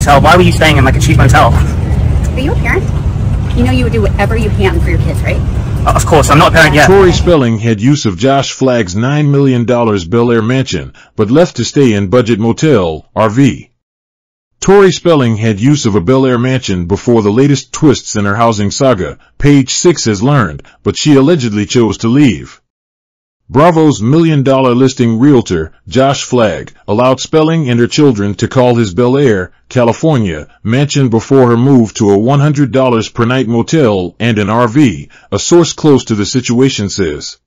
motel. Why were you staying in like a cheap motel? Are you a parent? You know you would do whatever you can for your kids, right? Of course, I'm not a parent yet. Tori Spelling had use of Josh Flagg's $9 million Bel-Air mansion, but left to stay in budget motel, RV. Tori Spelling had use of a Bel-Air mansion before the latest twists in her housing saga, Page 6 has learned, but she allegedly chose to leave. Bravo's $1 million listing realtor, Josh Flagg, allowed Spelling and her children to call his Bel-Air, California, mansion before her move to a $100 per night motel and an RV, a source close to the situation says.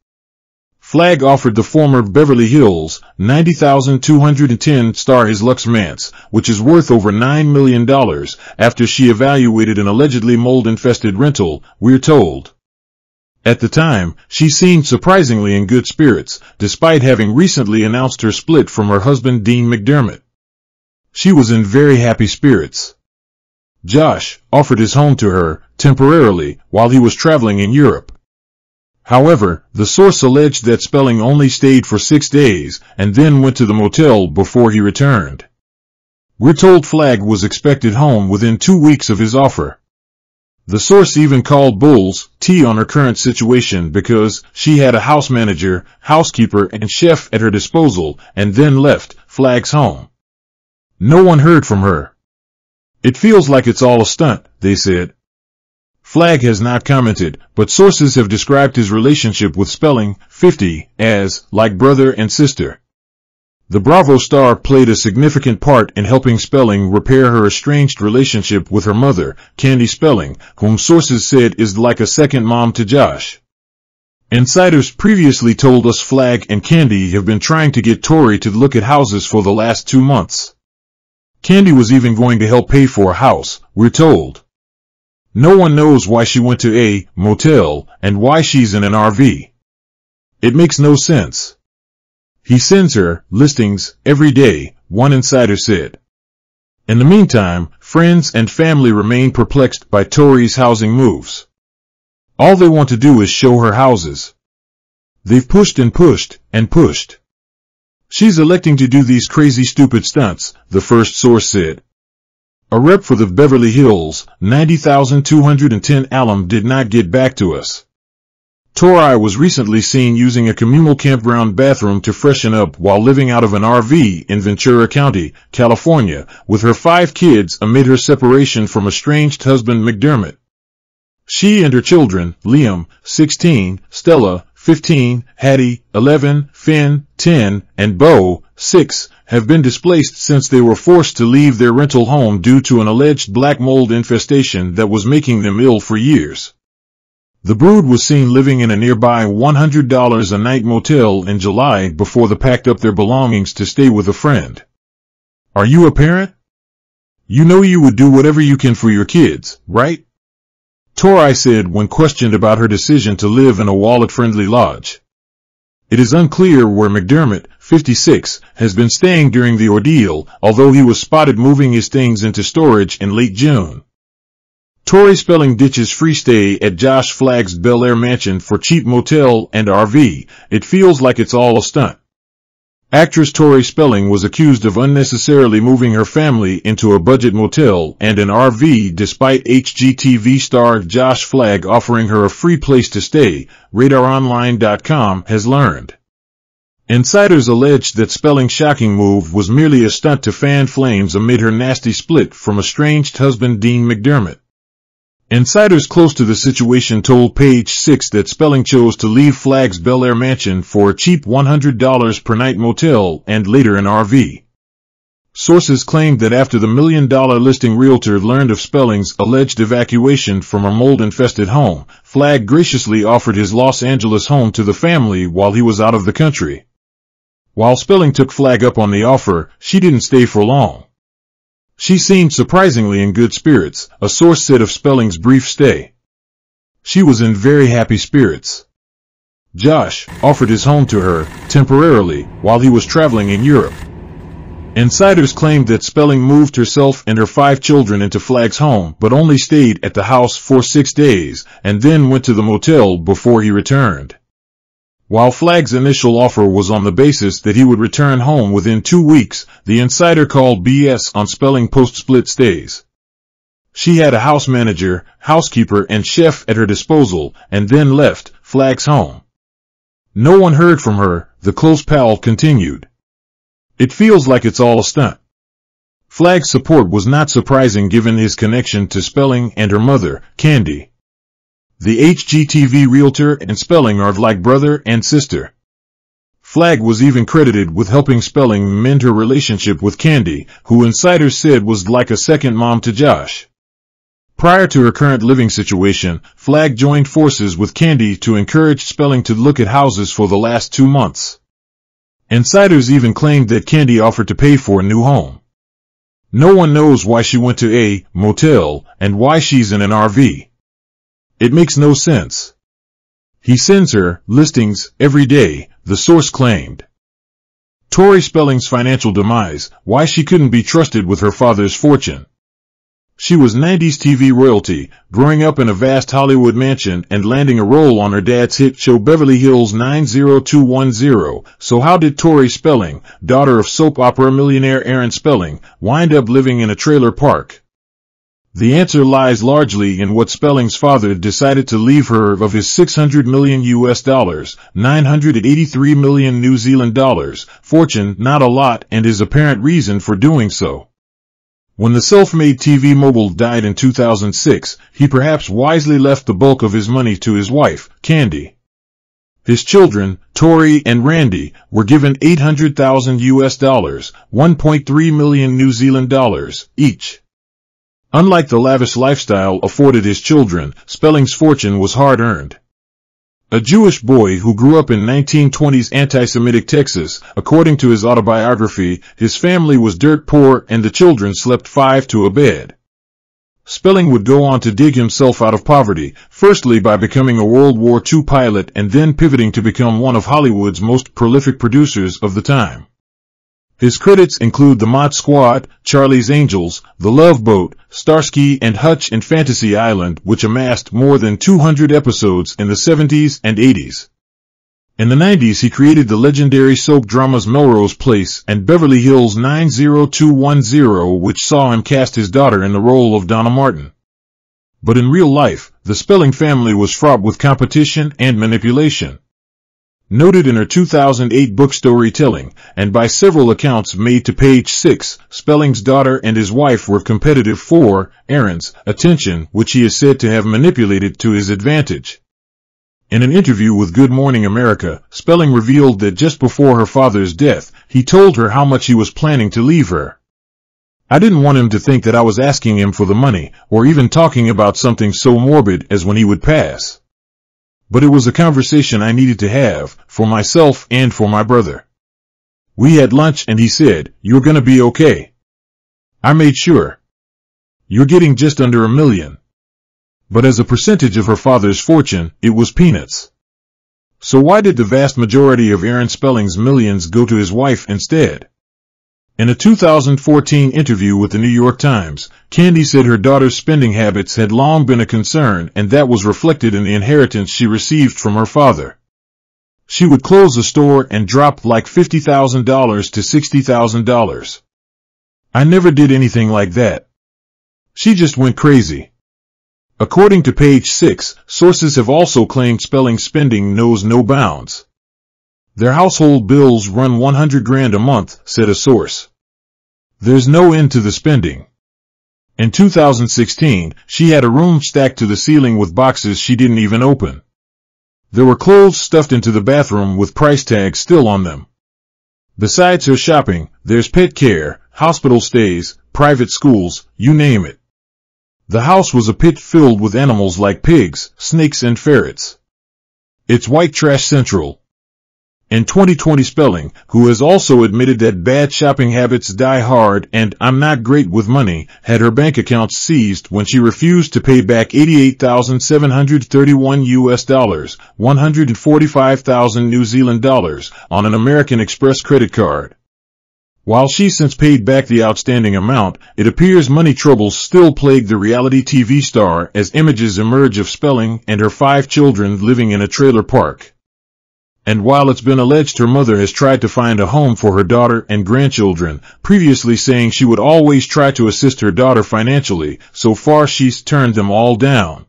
Flagg offered the former Beverly Hills, $90,210 star his Lux Manse, which is worth over $9 million, after she evaluated an allegedly mold-infested rental, we're told. At the time, she seemed surprisingly in good spirits, despite having recently announced her split from her husband Dean McDermott. She was in very happy spirits. Josh offered his home to her, temporarily, while he was traveling in Europe. However, the source alleged that Spelling only stayed for 6 days, and then went to the motel before he returned. We're told Flagg was expected home within 2 weeks of his offer. The source even called Bull's tea on her current situation because she had a house manager, housekeeper, and chef at her disposal, and then left Flagg's home. No one heard from her. It feels like it's all a stunt, they said. Flagg has not commented, but sources have described his relationship with Spelling, 50, as like brother and sister. The Bravo star played a significant part in helping Spelling repair her estranged relationship with her mother, Candy Spelling, whom sources said is like a second mom to Josh. Insiders previously told us Flagg and Candy have been trying to get Tori to look at houses for the last 2 months. Candy was even going to help pay for a house, we're told. No one knows why she went to a motel and why she's in an RV. It makes no sense. He sends her listings every day, one insider said. In the meantime, friends and family remain perplexed by Tori's housing moves. All they want to do is show her houses. They've pushed and pushed and pushed. She's electing to do these crazy stupid stunts, the first source said. A rep for the Beverly Hills, 90,210 alum did not get back to us. Tori was recently seen using a communal campground bathroom to freshen up while living out of an RV in Ventura County, California, with her 5 kids amid her separation from estranged husband McDermott. She and her children, Liam, 16, Stella, 15, Hattie, 11, Finn, 10, and Bo, 6, have been displaced since they were forced to leave their rental home due to an alleged black mold infestation that was making them ill for years. The brood was seen living in a nearby $100 a night motel in July before they packed up their belongings to stay with a friend. Are you a parent? You know you would do whatever you can for your kids, right? Tori said when questioned about her decision to live in a wallet-friendly lodge. It is unclear where McDermott, 56, has been staying during the ordeal, although he was spotted moving his things into storage in late June. Tori Spelling ditches free stay at Josh Flagg's Bel-Air mansion for cheap motel and RV. It feels like it's all a stunt. Actress Tori Spelling was accused of unnecessarily moving her family into a budget motel and an RV despite HGTV star Josh Flagg offering her a free place to stay, RadarOnline.com has learned. Insiders alleged that Spelling's shocking move was merely a stunt to fan flames amid her nasty split from estranged husband Dean McDermott. Insiders close to the situation told Page 6 that Spelling chose to leave Flagg's Bel-Air mansion for a cheap $100 per night motel and later an RV. Sources claimed that after the $1 million listing realtor learned of Spelling's alleged evacuation from her mold-infested home, Flagg graciously offered his Los Angeles home to the family while he was out of the country. While Spelling took Flagg up on the offer, she didn't stay for long. She seemed surprisingly in good spirits, a source said of Spelling's brief stay. She was in very happy spirits. Josh offered his home to her, temporarily, while he was traveling in Europe. Insiders claimed that Spelling moved herself and her 5 children into Flagg's home but only stayed at the house for 6 days, and then went to the motel before he returned. While Flagg's initial offer was on the basis that he would return home within 2 weeks, the insider called BS on Spelling post-split stays. She had a house manager, housekeeper, and chef at her disposal, and then left Flagg's home. No one heard from her, the close pal continued. It feels like it's all a stunt. Flagg's support was not surprising given his connection to Spelling and her mother, Candy. The HGTV realtor and Spelling are like brother and sister. Flagg was even credited with helping Spelling mend her relationship with Candy, who insiders said was like a second mom to Josh. Prior to her current living situation, Flagg joined forces with Candy to encourage Spelling to look at houses for the last 2 months. Insiders even claimed that Candy offered to pay for a new home. No one knows why she went to a motel and why she's in an RV. It makes no sense. He sends her listings every day, the source claimed. Tori Spelling's financial demise, why she couldn't be trusted with her father's fortune. She was 90s TV royalty, growing up in a vast Hollywood mansion and landing a role on her dad's hit show Beverly Hills 90210. So how did Tori Spelling, daughter of soap opera millionaire Aaron Spelling, wind up living in a trailer park? The answer lies largely in what Spelling's father decided to leave her of his $600 million US, 983 million New Zealand dollars, fortune, not a lot, and his apparent reason for doing so. When the self-made TV mogul died in 2006, he perhaps wisely left the bulk of his money to his wife, Candy. His children, Tori and Randy, were given $800,000 US, 1.3 million New Zealand dollars, each. Unlike the lavish lifestyle afforded his children, Spelling's fortune was hard-earned. A Jewish boy who grew up in 1920s anti-Semitic Texas, according to his autobiography, his family was dirt poor and the children slept 5 to a bed. Spelling would go on to dig himself out of poverty, firstly by becoming a World War II pilot and then pivoting to become one of Hollywood's most prolific producers of the time. His credits include The Mod Squad, Charlie's Angels, The Love Boat, Starsky and Hutch and Fantasy Island, which amassed more than 200 episodes in the 70s and 80s. In the 90s he created the legendary soap dramas Melrose Place and Beverly Hills 90210, which saw him cast his daughter in the role of Donna Martin. But in real life, the Spelling family was fraught with competition and manipulation. Noted in her 2008 book Storytelling, and by several accounts made to Page 6, Spelling's daughter and his wife were competitive for Aaron's attention, which he is said to have manipulated to his advantage. In an interview with Good Morning America, Spelling revealed that just before her father's death, he told her how much he was planning to leave her. I didn't want him to think that I was asking him for the money, or even talking about something so morbid as when he would pass. But it was a conversation I needed to have, for myself and for my brother. We had lunch and he said, "You're gonna be okay." I made sure. You're getting just under $1 million. But as a percentage of her father's fortune, it was peanuts. So why did the vast majority of Aaron Spelling's millions go to his wife instead? In a 2014 interview with the New York Times, Candy said her daughter's spending habits had long been a concern and that was reflected in the inheritance she received from her father. She would close the store and drop like $50,000 to $60,000. I never did anything like that. She just went crazy. According to Page 6, sources have also claimed Spelling's spending knows no bounds. Their household bills run $100,000 a month, said a source. There's no end to the spending. In 2016, she had a room stacked to the ceiling with boxes she didn't even open. There were clothes stuffed into the bathroom with price tags still on them. Besides her shopping, there's pet care, hospital stays, private schools, you name it. The house was a pit filled with animals like pigs, snakes and ferrets. It's white trash central. In 2020, Spelling, who has also admitted that bad shopping habits die hard and "I'm not great with money," had her bank accounts seized when she refused to pay back $88,731 US, 145,000 New Zealand dollars, on an American Express credit card. While she's since paid back the outstanding amount, it appears money troubles still plague the reality TV star as images emerge of Spelling and her 5 children living in a trailer park. And while it's been alleged her mother has tried to find a home for her daughter and grandchildren, previously saying she would always try to assist her daughter financially, so far she's turned them all down.